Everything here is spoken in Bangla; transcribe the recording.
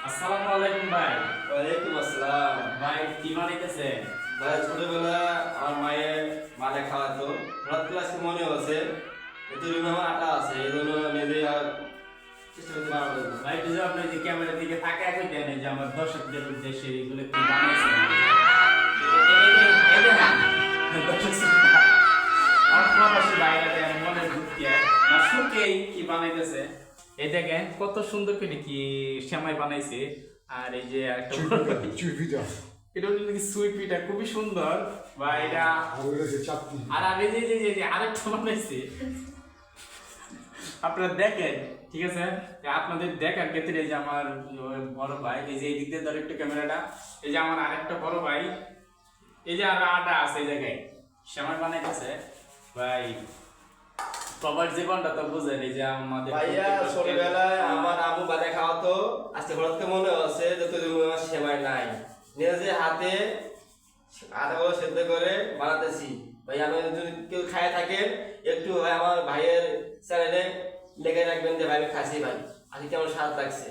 আসসালামু আলাইকুম ভাই। ওয়ালাইকুম আসসালাম। ভাই কি বানাইতেছে? ভাই ছোটবেলা আমার মায়ের মালে খাওয়াতো, হঠাৎ করে আজকে মনে হচ্ছে এতে রুমে আমার আটা আছে, এই জন্য নিজে আর চেষ্টা করতে পারবো না। ভাই তুই যে আপনি যে ক্যামেরার দিকে তাকায় কইতেন যে আমার দর্শকদের উদ্দেশ্যে এগুলো কি বানাইছেন? এই দেখেন, দর্শক শ্রোতা, আমার প্রবাসী ভাইরাতে আমি মনে ঢুকি না শুকেই কি বানাইতেছে। এই দেখেন কত সুন্দর করে কি সেমাই বানাইছে। আর এই যে একটা চুইপিটা এটা হলো কি সুই পিঠা, খুবই সুন্দর। বা এটা আর ওইটা যে চাটনি আর আমি যে আরেকটা বানাইছি আপনারা দেখেন, ঠিক আছে? আপনাদের দেখার ক্ষেত্রে এই যে আমার বড় ভাই, এই যে এই দিক দিয়ে ধর একটু ক্যামেরাটা, এই যে আমার আরেকটা বড় ভাই, এই যে আরো আটা আছে এই জায়গায় সেমাই বানাইতেছে। ভাই সবার জীবনটা তো বুঝেন, এই যে আমাদের ভাইয়া ছোটবেলায় আমার আম্মু বাদে খাওয়াতো, আজকে হঠাৎ করে মনে হচ্ছে যে তোর রুমে আমার সেমাই নাই, নিজে হাতে আটাগুলো সেদ্ধ করে বানাতেছি। ভাই আমি যদি কেউ খায় থাকেন একটু ভাই আমার ভাইয়ের চ্যানেলে লেগে রাখবেন যে ভাই আমি খাচ্ছি ভাই, আজকে কেমন স্বাদ লাগছে।